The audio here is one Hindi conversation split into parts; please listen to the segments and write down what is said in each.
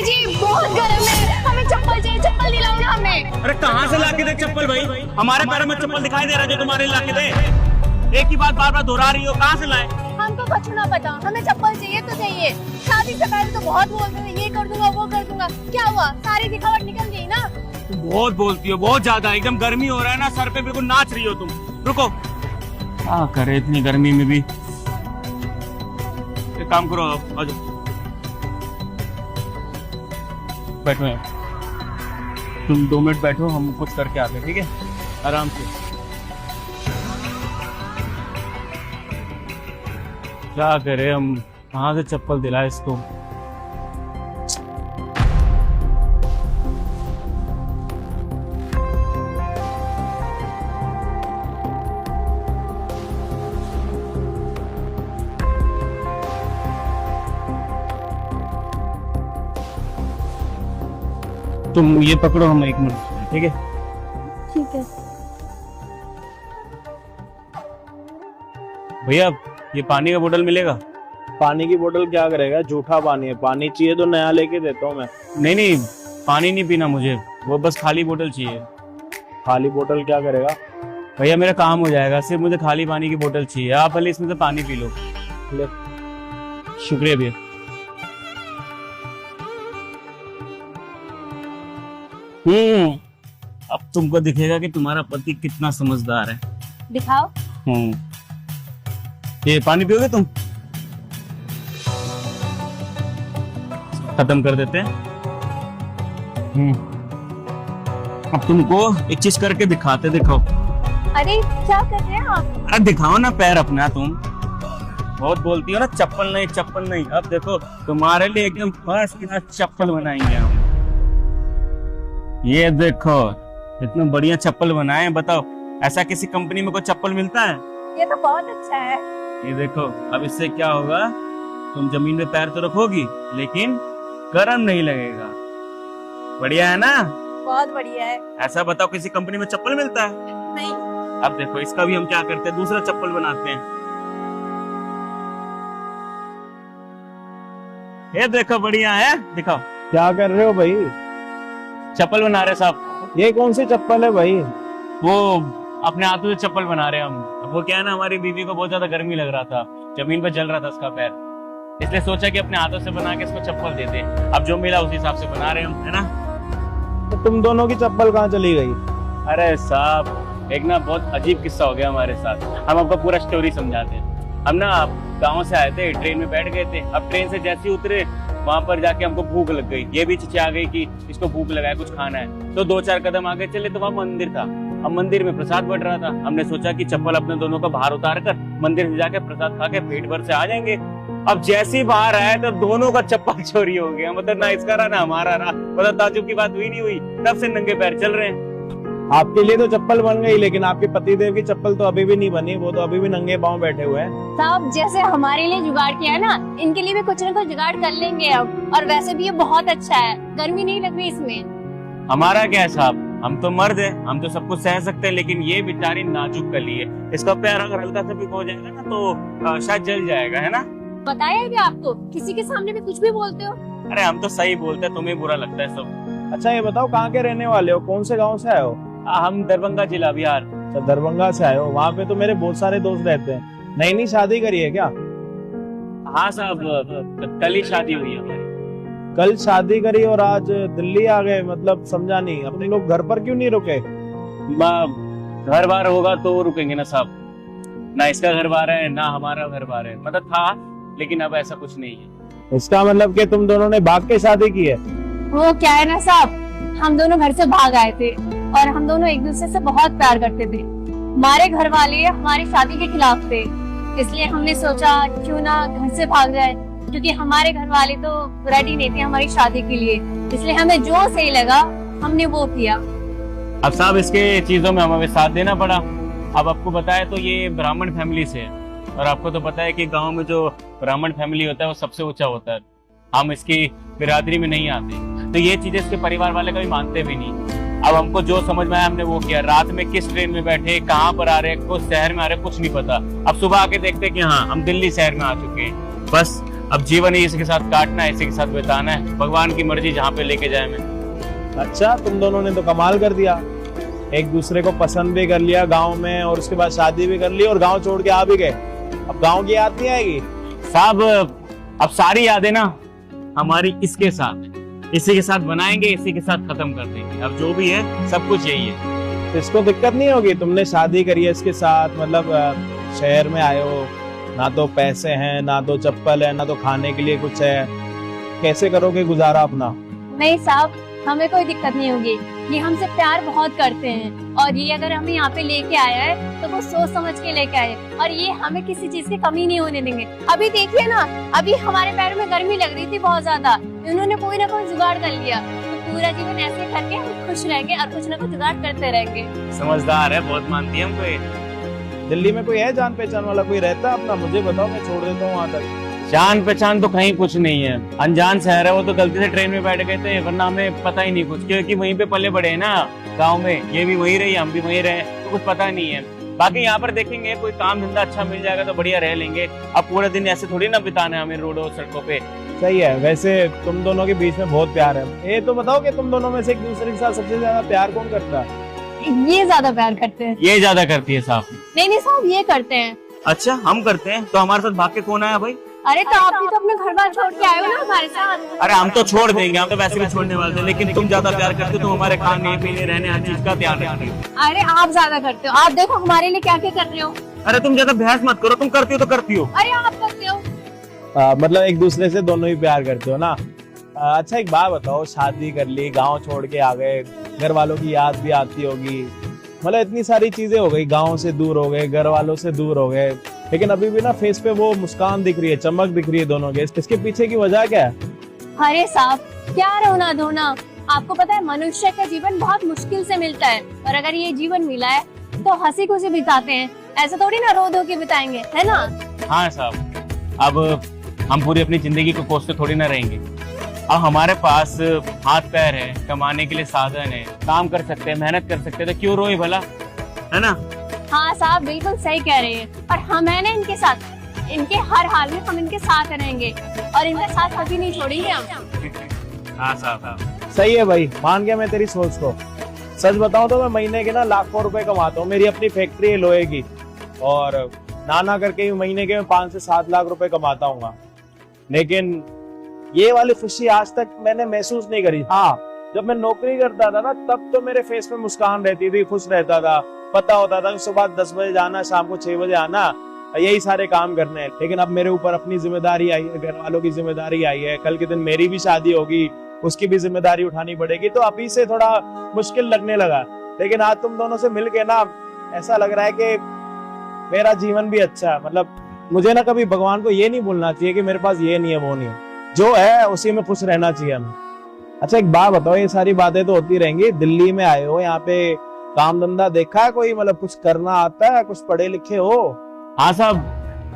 जी बहुत गर्म है, हमें चप्पल चाहिए, चप्पल दिलाओ ना हमें। अरे कहाँ से लाके दे चप्पल भाई? हमारे पैरों में चप्पल दिखाई दे रहा है जो तुम्हारे लाके दे? एक ही बात बार बार दोहरा रही हो, कहाँ से लाए? हमको कुछ ना पता, हमें चप्पल चाहिए तो चाहिए। शादी से पहले तो बहुत बोलते थे ये कर दूंगा वो कर दूंगा, क्या हुआ? सारी दिखावट निकल गई ना। तुम बहुत बोलती हो, बहुत ज्यादा। एकदम गर्मी हो रहा है ना, सर पे बिल्कुल नाच रही हो तुम। रुको, क्या करे इतनी गर्मी में भी। एक काम करो, आ जाओ, बैठो यहाँ। तुम 2 मिनट बैठो, हम कुछ करके आते हैं, ठीक है? आराम से। क्या करे हम, कहाँ से चप्पल दिलाए इसको? तुम ये पकड़ो, हम 1 मिनट, ठीक है? ठीक है भैया, ये पानी का बोतल मिलेगा? पानी की बोतल क्या करेगा? झूठा पानी है, पानी चाहिए तो नया लेके देता हूँ मैं। नहीं नहीं, पानी नहीं पीना मुझे, वो बस खाली बोतल चाहिए। खाली बोतल क्या करेगा? भैया मेरा काम हो जाएगा, सिर्फ मुझे खाली पानी की बोतल चाहिए। आप भले इसमें से पानी पी लो। ले। शुक्रिया भैया। अब तुमको दिखेगा कि तुम्हारा पति कितना समझदार है। दिखाओ। ये पानी पियोगे तुम? खत्म कर देते हैं। अब तुमको एक चीज करके दिखाते, दिखाओ। अरे क्या कर रहे हैं आप? अरे दिखाओ ना पैर अपना। तुम बहुत बोलती हो ना, चप्पल नहीं चप्पल नहीं। अब देखो तुम्हारे लिए एकदम फर्स्ट क्लास चप्पल बनाएंगे हम। ये देखो इतना बढ़िया चप्पल बनाए हैं। बताओ, ऐसा किसी कंपनी में कोई चप्पल मिलता है? ये तो बहुत अच्छा है। ये देखो, अब इससे क्या होगा, तुम जमीन में पैर तो रखोगी लेकिन गर्म नहीं लगेगा। बढ़िया है ना? बहुत बढ़िया है। ऐसा बताओ, किसी कंपनी में चप्पल मिलता है? नहीं। अब देखो, इसका भी हम क्या करते हैं, दूसरा चप्पल बनाते हैं। ये देखो, बढ़िया है, दिखाओ। क्या कर रहे हो भाई? चप्पल बना रहे साहब। ये कौन सी चप्पल है भाई? वो अपने हाथों से चप्पल बना रहे हैं हम। अब वो क्या है ना, हमारी बीवी को बहुत ज्यादा गर्मी लग रहा था, जमीन पर जल रहा था उसका पैर, इसलिए सोचा कि अपने हाथों से बना के इसको चप्पल दे दे। अब जो मिला उसी हिसाब से बना रहे हम, है ना? तो तुम दोनों की चप्पल कहाँ चली गई? अरे साहब, एक ना बहुत अजीब किस्सा हो गया हमारे साथ। हम आपको पूरा स्टोरी समझाते हैं। हम ना गाँव से आए थे, ट्रेन में बैठ गए थे। अब ट्रेन से जैसे ही उतरे, वहां पर जाके हमको भूख लग गई। ये भी चिचिया गई कि इसको भूख लगा है, कुछ खाना है। तो 2-4 कदम आगे चले तो वहाँ मंदिर था। अब मंदिर में प्रसाद बट रहा था। हमने सोचा कि चप्पल अपने दोनों को बाहर उतार कर मंदिर से जाके प्रसाद खा के पेट भर से आ जाएंगे। अब जैसे ही बाहर आए तो दोनों का चप्पल चोरी हो गया। मतलब ना इसका रहा ना हमारा रहा। मतलब ताजुब की बात हुई नहीं हुई, तब से नंगे पैर चल रहे हैं। आपके लिए तो चप्पल बन गई, लेकिन आपके पतिदेव की चप्पल तो अभी भी नहीं बनी। वो तो अभी भी नंगे पांव बैठे हुए हैं। साहब, जैसे हमारे लिए जुगाड़ किया है ना, इनके लिए भी कुछ ना कुछ जुगाड़ कर लेंगे अब। और वैसे भी ये बहुत अच्छा है, गर्मी नहीं लग रही इसमें। हमारा क्या है साहब, हम तो मर्द है, हम तो सब कुछ सह सकते हैं। लेकिन ये बेचारी नाजुक कली है, इसका पैर अगर हल्का सा भी हो जाएगा ना तो शायद जल जाएगा, है ना? बताया है क्या आपको? किसी के सामने भी कुछ भी बोलते हो। अरे हम तो सही बोलते हैं, तुम्हें बुरा लगता है सब। अच्छा ये बताओ, कहाँ के रहने वाले हो? कौन से गाँव से आए हो? हम दरभंगा जिला, बिहार। अच्छा, दरभंगा से आए हो। वहाँ पे तो मेरे बहुत सारे दोस्त रहते हैं। नई नई शादी करी है क्या? हाँ साहब, कल ही शादी हुई है हमारी। कल शादी करी और आज दिल्ली आ गए? मतलब समझा नहीं। अपने लोग घर पर क्यों नहीं रुके? घर बार होगा तो रुकेंगे ना साहब। ना इसका घर बार है ना हमारा घर बार है। मतलब था, लेकिन अब ऐसा कुछ नहीं है। इसका मतलब कि तुम दोनों ने भाग के शादी की है? वो क्या है ना साहब, हम दोनों घर से भाग आए थे और हम दोनों एक दूसरे से बहुत प्यार करते थे। हमारे घर वाले हमारी शादी के खिलाफ थे, इसलिए हमने सोचा क्यों ना घर से भाग जाए, क्योंकि हमारे घर वाले तो रेडी नहीं थे हमारी शादी के लिए। इसलिए हमें जो सही लगा हमने वो किया। अब साहब इसके चीजों में हमें साथ देना पड़ा। अब आपको बताया तो ये ब्राह्मण फैमिली से है, और आपको तो पता है कि गांव में जो ब्राह्मण फैमिली होता है वो सबसे ऊंचा होता है। हम इसकी बिरादरी में नहीं आते, तो ये चीजें इसके परिवार वाले कभी मानते भी नहीं। अब हमको जो समझ में आया हमने वो किया। रात में किस ट्रेन में बैठे, कहाँ पर आ रहे, किस शहर में आ रहे, कुछ नहीं पता। अब सुबह आके देखते कि हाँ हम दिल्ली शहर में आ चुके हैं। बस अब जीवन ही इसी के साथ काटना है, इसी के साथ बिताना है, भगवान की मर्जी जहाँ पे लेके जाए मैं। अच्छा, तुम दोनों ने तो कमाल कर दिया, एक दूसरे को पसंद भी कर लिया गांव में और उसके बाद शादी भी कर ली और गांव छोड़ के आ भी गए। अब गांव की याद नहीं आएगी? साहब अब सारी यादें ना हमारी इसके साथ, इसी के साथ बनाएंगे, इसी के साथ खत्म कर देंगे। अब जो भी है सब कुछ यही है। तो इसको दिक्कत नहीं होगी? तुमने शादी करी है इसके साथ, मतलब शहर में आए हो, ना तो पैसे हैं, ना तो चप्पल है, ना तो खाने के लिए कुछ है, कैसे करोगे गुजारा अपना? नहीं साहब, हमें कोई दिक्कत नहीं होगी। ये हमसे प्यार बहुत करते हैं और ये अगर हमें यहाँ पे लेके आया है तो वो सोच समझ के लेके आए और ये हमें किसी चीज की कमी नहीं होने देंगे। अभी देखिए ना, अभी हमारे पैरों में गर्मी लग रही थी बहुत ज्यादा, इन्होंने कोई ना कोई जुगाड़ कर लिया, तो पूरा जीवन ऐसे करके हम खुश रहेंगे और कुछ ना कुछ जुगाड़ करते रहेंगे। समझदार है, बहुत मानती है हमको ये। दिल्ली में कोई है जान पहचान वाला, कोई रहता अपना? मुझे बताओ, मैं छोड़ देता हूँ वहाँ तक। जान पहचान तो कहीं कुछ नहीं है, अनजान शहर है, वो तो गलती से ट्रेन में बैठ गए थे, वरना हमें पता ही नहीं कुछ, क्योंकि वहीं पे पले बड़े हैं ना गांव में, ये भी वहीं रही, हम भी वहीं रहे, तो कुछ पता नहीं है। बाकी यहाँ पर देखेंगे कोई काम धंधा अच्छा मिल जाएगा तो बढ़िया रह लेंगे। अब पूरा दिन ऐसे थोड़ी ना बिताना है हमें रोडों सड़कों पे। सही है, वैसे तुम दोनों के बीच में बहुत प्यार है। ये तो बताओ कि तुम दोनों में से एक दूसरे के साथ सबसे ज्यादा प्यार कौन करता है? ये ज्यादा प्यार करते हैं। ये ज्यादा करती है साहब। नहीं साहब, ये करते हैं। अच्छा, हम करते हैं तो हमारे साथ भाग के कौन आया भाई? अरे तो आप भी तो अपने घर बार छोड़ के आए हो ना हमारे साथ। अरे हम तो छोड़ देंगे, हम तो वैसे भी छोड़ने वाले थे, लेकिन तुम ज्यादा प्यार करते हो, तुम हमारे खाने पीने रहने हर चीज का ध्यान रखते हो। अरे आप ज्यादा करते हो, आप देखो हमारे लिए क्या क्या कर रहे हो। अरे तुम ज्यादा बहस मत करो, तुम करती हो तो करती हो। अरे आप करते हो। मतलब एक दूसरे से दोनों ही प्यार करते हो ना? अच्छा एक बात बताओ, शादी कर ली, गांव छोड़ के आ गए, घर वालों की याद भी आती होगी, मतलब इतनी सारी चीजें हो गई, गांव से दूर हो गए, घर वालों से दूर हो गए, लेकिन अभी भी ना फेस पे वो मुस्कान दिख रही है, चमक दिख रही है दोनों के। इसके पीछे की वजह क्या है? अरे साहब, क्या रोना धोना, आपको पता है मनुष्य का जीवन बहुत मुश्किल से मिलता है और अगर ये जीवन मिला है तो हंसी खुशी बिताते हैं, ऐसा थोड़ी ना रो धो के बिताएंगे, है ना? हाँ साहब, अब हम पूरी अपनी जिंदगी को कोसते थोड़ी ना रहेंगे। अब हमारे पास हाथ पैर है, कमाने के लिए साधन है, काम कर सकते हैं, मेहनत कर सकते हैं, तो क्यों रोए भला, है ना? हाँ साहब, बिल्कुल सही कह रहे हैं। और हम है ना इनके साथ, इनके हर हाल में हम इनके साथ रहेंगे और इनका साथ कभी नहीं छोड़ेंगे हम। हाँ साहब, सही है भाई, मान गया मैं तेरी सोच को। सच बताऊं तो मैं महीने के ना लाखों रुपए कमाता हूँ, मेरी अपनी फैक्ट्री है लोहे की, और नाना करके भी महीने के मैं 5 से 7 लाख रुपए कमाता हूँ, लेकिन ये वाली खुशी आज तक मैंने महसूस नहीं करी। हाँ, जब मैं नौकरी करता था ना, तब तो मेरे फेस पे मुस्कान रहती थी, खुश रहता था, पता होता था कि सुबह 10 बजे जाना, शाम को 6 बजे आना, यही सारे काम करने हैं। लेकिन अब मेरे ऊपर अपनी जिम्मेदारी आई है, घर वालों की जिम्मेदारी आई है, कल के दिन मेरी भी शादी होगी, उसकी भी जिम्मेदारी उठानी पड़ेगी, तो अभी से थोड़ा मुश्किल लगने लगा। लेकिन आज तुम दोनों से मिलके ना ऐसा लग रहा है कि मेरा जीवन भी अच्छा है। मतलब मुझे ना कभी भगवान को ये नहीं बोलना चाहिए कि मेरे पास ये नहीं है वो नहीं है, जो है उसी में खुश रहना चाहिए हमें। अच्छा एक बात बताओ, ये सारी बातें तो होती रहेंगी, दिल्ली में आए हो, यहाँ पे काम धंधा देखा है कोई, मतलब कुछ करना आता है, कुछ पढ़े लिखे हो? हाँ साहब,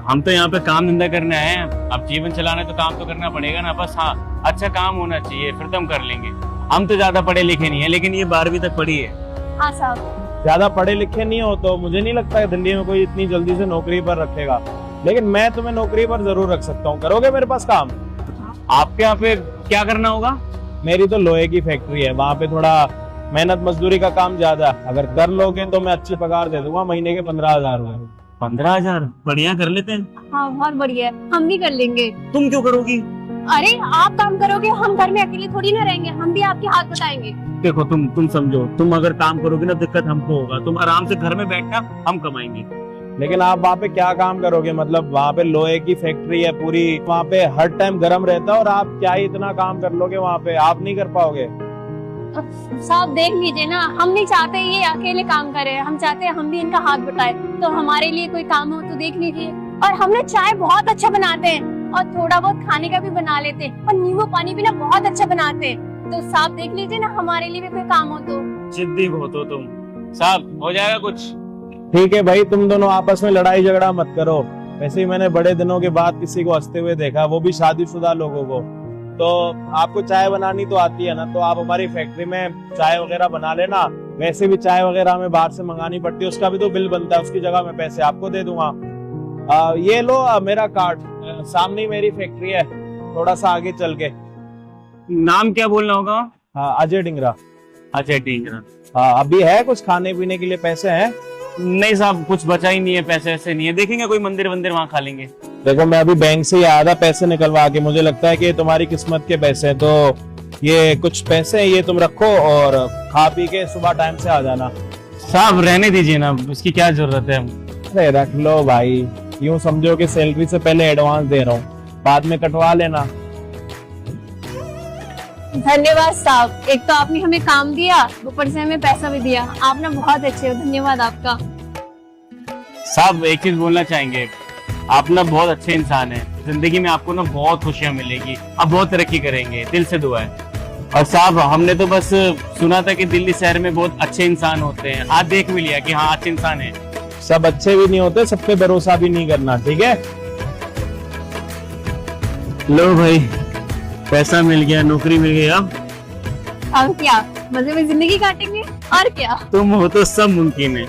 हम तो यहाँ पे काम धंधा करने आए हैं, अब जीवन चलाना तो काम तो करना पड़ेगा ना, बस हाँ अच्छा काम होना चाहिए, फिर तो हम कर लेंगे। हम तो ज्यादा पढ़े लिखे नहीं है, लेकिन ये 12वीं तक पढ़ी है। हाँ साहब, ज्यादा पढ़े लिखे नहीं हो तो मुझे नहीं लगता है दिल्ली में कोई इतनी जल्दी से नौकरी पर रखेगा, लेकिन मैं तुम्हें नौकरी पर जरूर रख सकता हूँ। करोगे मेरे पास काम? आपके यहाँ पे क्या करना होगा? मेरी तो लोहे की फैक्ट्री है, वहाँ पे थोड़ा मेहनत मजदूरी का काम ज्यादा, अगर कर लोगे तो मैं अच्छी पगार दे दूंगा, महीने के 15,000 रुपए। 15,000? बढ़िया, कर लेते हैं। हाँ बहुत बढ़िया है, हम भी कर लेंगे। तुम क्यों करोगी? अरे आप काम करोगे, हम घर में अकेले थोड़ी ना रहेंगे, हम भी आपके हाथ बटाएंगे। देखो तुम समझो, तुम अगर काम करोगे ना दिक्कत हमको होगा, तुम आराम से घर में बैठना, हम कमाएंगे। लेकिन आप वहाँ पे क्या काम करोगे? मतलब वहाँ पे लोहे की फैक्ट्री है पूरी, वहाँ पे हर टाइम गर्म रहता है, और आप क्या ही इतना काम कर लोगे वहाँ पे? आप नहीं कर पाओगे। साहब देख लीजिए ना, हम नहीं चाहते ये अकेले काम करे, हम चाहते हैं हम भी इनका हाथ बटाए, तो हमारे लिए कोई काम हो तो देख लीजिए। और हम ना चाय बहुत अच्छा बनाते हैं और थोड़ा बहुत खाने का भी बना लेते हैं, और नींबू पानी भी ना बहुत अच्छा बनाते हैं, तो साहब देख लीजिए ना हमारे लिए भी कोई काम हो तो। जिद्दी बहुत हो तुम साहब, हो जाएगा कुछ। ठीक है भाई, तुम दोनों आपस में लड़ाई झगड़ा मत करो। वैसे ही मैंने बड़े दिनों के बाद किसी को हंसते हुए देखा, वो भी शादीशुदा लोगों को। तो आपको चाय बनानी तो आती है ना, तो आप हमारी फैक्ट्री में चाय वगैरह बना लेना। वैसे भी चाय वगैरह हमें बाहर से मंगानी पड़ती है, उसका भी तो बिल बनता है, उसकी जगह मैं पैसे आपको दे दूंगा। ये लो मेरा कार्ड, सामने ही मेरी फैक्ट्री है, थोड़ा सा आगे चल के। नाम क्या बोलना होगा? हाँ, अजय डिंगरा। अच्छा ठीक है। हाँ, अभी है कुछ खाने पीने के लिए पैसे हैं? नहीं साहब, कुछ बचा ही नहीं है, पैसे ऐसे नहीं है। देखेंगे कोई मंदिर वंदिर वहाँ खा लेंगे। देखो, मैं अभी बैंक से ही आया था पैसे निकलवा के, मुझे लगता है कि ये तुम्हारी किस्मत के पैसे हैं, तो ये कुछ पैसे हैं, ये तुम रखो और खा पी के सुबह टाइम से आ जाना। साहब रहने दीजिए ना, उसकी क्या जरूरत है। अरे रख लो भाई, यूं समझो कि सैलरी से पहले एडवांस दे रहा हूँ, बाद में कटवा लेना। धन्यवाद साहब, एक तो आपने हमें काम दिया, ऊपर से हमें पैसा भी दिया। आप ना बहुत अच्छे हो, धन्यवाद आपका। साहब एक चीज बोलना चाहेंगे, आप ना बहुत अच्छे इंसान हैं, जिंदगी में आपको ना बहुत खुशियां मिलेगी, आप बहुत तरक्की करेंगे, दिल से दुआ है। और साहब हमने तो बस सुना था कि दिल्ली शहर में बहुत अच्छे इंसान होते हैं, आज देख भी लिया कि हाँ अच्छे इंसान हैं। सब अच्छे भी नहीं होते, सब पे भरोसा भी नहीं करना, ठीक है? लो भाई, पैसा मिल गया, नौकरी मिल गई, अब क्या मजे में जिंदगी काटेंगे और क्या। तुम हो तो सब मुमकिन है।